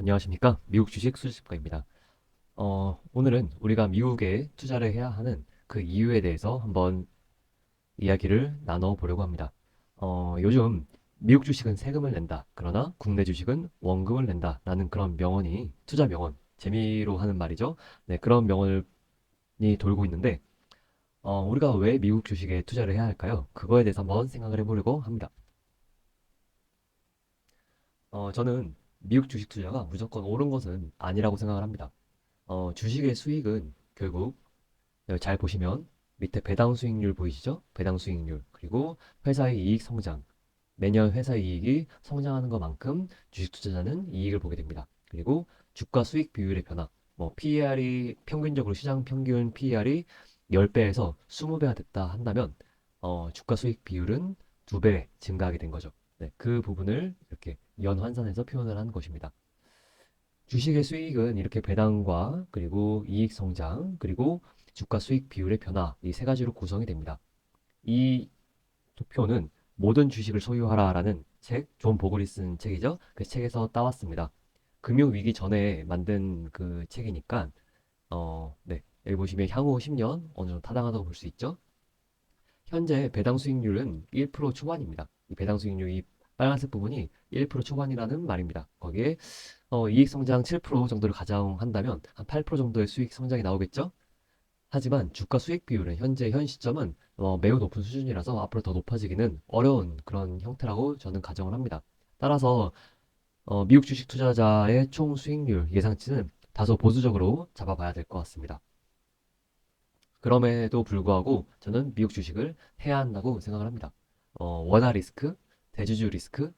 안녕하십니까? 미국 주식 수집가입니다. 오늘은 우리가 미국에 투자를 해야 하는 그 이유에 대해서 한번 이야기를 나눠보려고 합니다. 요즘 미국 주식은 세금을 낸다. 그러나 국내 주식은 원금을 낸다. 라는 그런 명언이, 투자 명언, 재미로 하는 말이죠. 네, 그런 명언이 돌고 있는데, 우리가 왜 미국 주식에 투자를 해야 할까요? 그거에 대해서 한번 생각을 해보려고 합니다. 저는 미국 주식 투자가 무조건 옳은 것은 아니라고 생각을 합니다. 주식의 수익은 결국 잘 보시면 밑에 배당 수익률 보이시죠? 배당 수익률. 그리고 회사의 이익 성장. 매년 회사의 이익이 성장하는 것만큼 주식 투자자는 이익을 보게 됩니다. 그리고 주가 수익 비율의 변화. 뭐 PER이 평균적으로 시장 평균 PER이 10배에서 20배가 됐다 한다면 주가 수익 비율은 2배 증가하게 된 거죠. 네, 그 부분을 이렇게 연환산해서 표현을 하는 것입니다. 주식의 수익은 이렇게 배당과 그리고 이익 성장 그리고 주가 수익 비율의 변화 이 세 가지로 구성이 됩니다. 이 도표는 모든 주식을 소유하라라는 책, 존 보글이 쓴 책이죠. 그 책에서 따왔습니다. 금융위기 전에 만든 그 책이니까 네, 여기 보시면 향후 10년 어느 정도 타당하다고 볼 수 있죠. 현재 배당 수익률은 1% 초반입니다. 이 배당 수익률 이 빨간색 부분이 1% 초반이라는 말입니다. 거기에 이익 성장 7% 정도를 가정한다면 한 8% 정도의 수익 성장이 나오겠죠? 하지만 주가 수익 비율은 현재 현 시점은 매우 높은 수준이라서 앞으로 더 높아지기는 어려운 그런 형태라고 저는 가정을 합니다. 따라서 미국 주식 투자자의 총 수익률 예상치는 다소 보수적으로 잡아봐야 될 것 같습니다. 그럼에도 불구하고 저는 미국 주식을 해야 한다고 생각을 합니다. 원화 리스크, 대주주 리스크,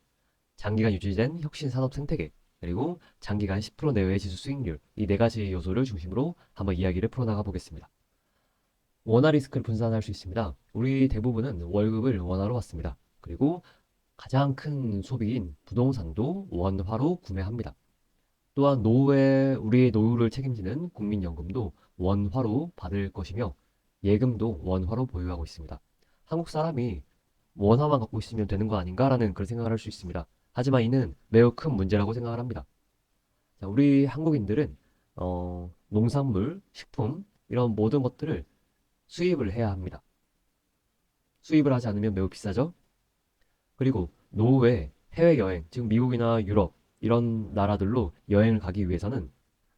장기간 유지된 혁신 산업 생태계, 그리고 장기간 10% 내외의 지수 수익률, 이 네 가지 요소를 중심으로 한번 이야기를 풀어나가 보겠습니다. 원화 리스크를 분산할 수 있습니다. 우리 대부분은 월급을 원화로 받습니다. 그리고 가장 큰 소비인 부동산도 원화로 구매합니다. 또한 우리의 노후를 책임지는 국민연금도 원화로 받을 것이며 예금도 원화로 보유하고 있습니다. 한국 사람이 원화만 갖고 있으면 되는 거 아닌가라는 그런 생각을 할 수 있습니다. 하지만 이는 매우 큰 문제라고 생각을 합니다. 자, 우리 한국인들은 농산물, 식품 이런 모든 것들을 수입을 해야 합니다. 수입을 하지 않으면 매우 비싸죠. 그리고 노후에 해외여행, 즉 미국이나 유럽 이런 나라들로 여행을 가기 위해서는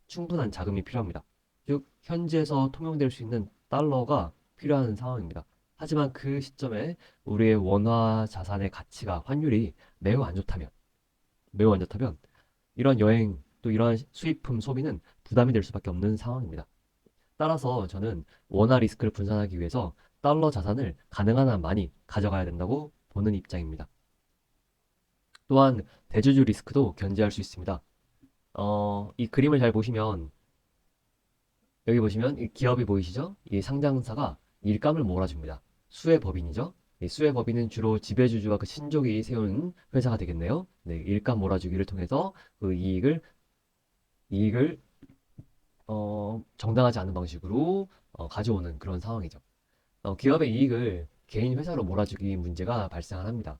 충분한 자금이 필요합니다. 즉 현지에서 통용될 수 있는 달러가 필요한 상황입니다. 하지만 그 시점에 우리의 원화 자산의 가치가 환율이 매우 안 좋다면 매우 안 좋다면 이러한 여행 또 이러한 수입품 소비는 부담이 될 수밖에 없는 상황입니다. 따라서 저는 원화 리스크를 분산하기 위해서 달러 자산을 가능한 한 많이 가져가야 된다고 보는 입장입니다. 또한 대주주 리스크도 견제할 수 있습니다. 이 그림을 잘 보시면 여기 보시면 이 기업이 보이시죠? 이 상장사가 일감을 몰아줍니다. 수의 법인이죠? 이 수의 법인은 주로 지배주주와 그 신족이 세운 회사가 되겠네요. 네, 일감 몰아주기를 통해서 그 이익을 정당하지 않은 방식으로 가져오는 그런 상황이죠. 기업의 이익을 개인 회사로 몰아주기 문제가 발생을 합니다.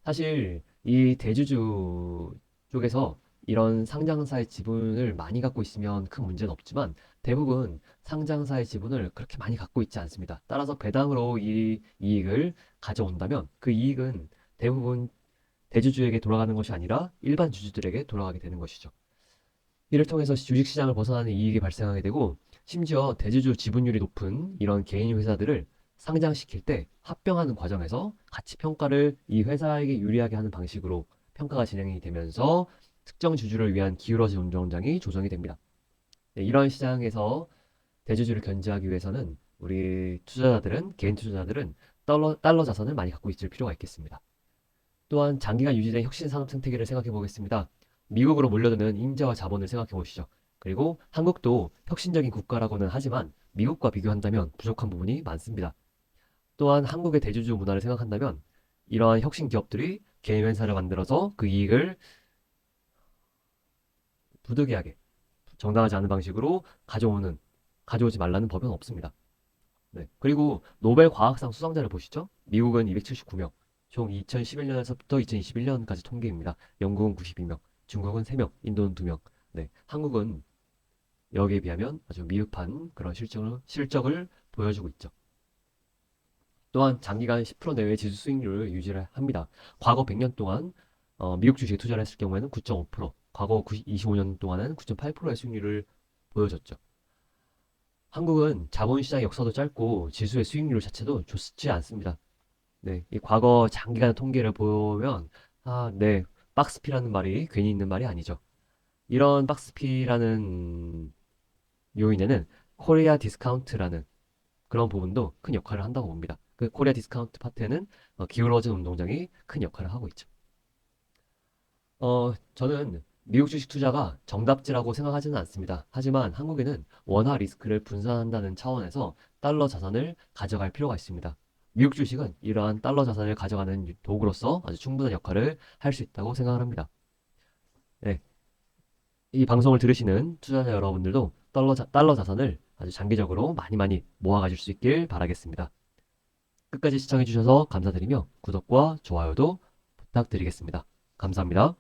사실 이 대주주 쪽에서 이런 상장사의 지분을 많이 갖고 있으면 큰 문제는 없지만 대부분 상장사의 지분을 그렇게 많이 갖고 있지 않습니다. 따라서 배당으로 이 이익을 가져온다면 그 이익은 대부분 대주주에게 돌아가는 것이 아니라 일반 주주들에게 돌아가게 되는 것이죠. 이를 통해서 주식시장을 벗어나는 이익이 발생하게 되고 심지어 대주주 지분율이 높은 이런 개인 회사들을 상장시킬 때 합병하는 과정에서 가치 평가를 이 회사에게 유리하게 하는 방식으로 평가가 진행이 되면서 특정 주주를 위한 기울어진 운동장이 조성이 됩니다. 네, 이런 시장에서 대주주를 견제하기 위해서는 우리 투자자들은 개인 투자자들은 달러 자산을 많이 갖고 있을 필요가 있겠습니다. 또한 장기간 유지된 혁신 산업 생태계를 생각해 보겠습니다. 미국으로 몰려드는 인재와 자본을 생각해 보시죠. 그리고 한국도 혁신적인 국가라고는 하지만 미국과 비교한다면 부족한 부분이 많습니다. 또한 한국의 대주주 문화를 생각한다면 이러한 혁신 기업들이 개인 회사를 만들어서 그 이익을 부득이하게 정당하지 않은 방식으로 가져오지 말라는 법은 없습니다. 네. 그리고 노벨 과학상 수상자를 보시죠. 미국은 279명, 총 2011년에서부터 2021년까지 통계입니다. 영국은 92명, 중국은 3명, 인도는 2명. 네, 한국은 여기에 비하면 아주 미흡한 그런 실적을 보여주고 있죠. 또한 장기간 10% 내외의 지수 수익률을 유지를 합니다. 과거 100년 동안 미국 주식에 투자를 했을 경우에는 9.5%, 과거 25년 동안은 9.8%의 수익률을 보여줬죠. 한국은 자본시장 역사도 짧고 지수의 수익률 자체도 좋지 않습니다. 네, 이 과거 장기간 통계를 보면 네, 박스피라는 말이 괜히 있는 말이 아니죠. 이런 박스피라는 요인에는 코리아 디스카운트라는 그런 부분도 큰 역할을 한다고 봅니다. 그 코리아 디스카운트 파트에는 기울어진 운동장이 큰 역할을 하고 있죠. 저는 미국 주식 투자가 정답지라고 생각하지는 않습니다. 하지만 한국에는 원화 리스크를 분산한다는 차원에서 달러 자산을 가져갈 필요가 있습니다. 미국 주식은 이러한 달러 자산을 가져가는 도구로서 아주 충분한 역할을 할 수 있다고 생각을 합니다. 네, 이 방송을 들으시는 투자자 여러분들도 달러 자산을 아주 장기적으로 많이 많이 모아 가질 수 있길 바라겠습니다. 끝까지 시청해 주셔서 감사드리며 구독과 좋아요도 부탁드리겠습니다. 감사합니다.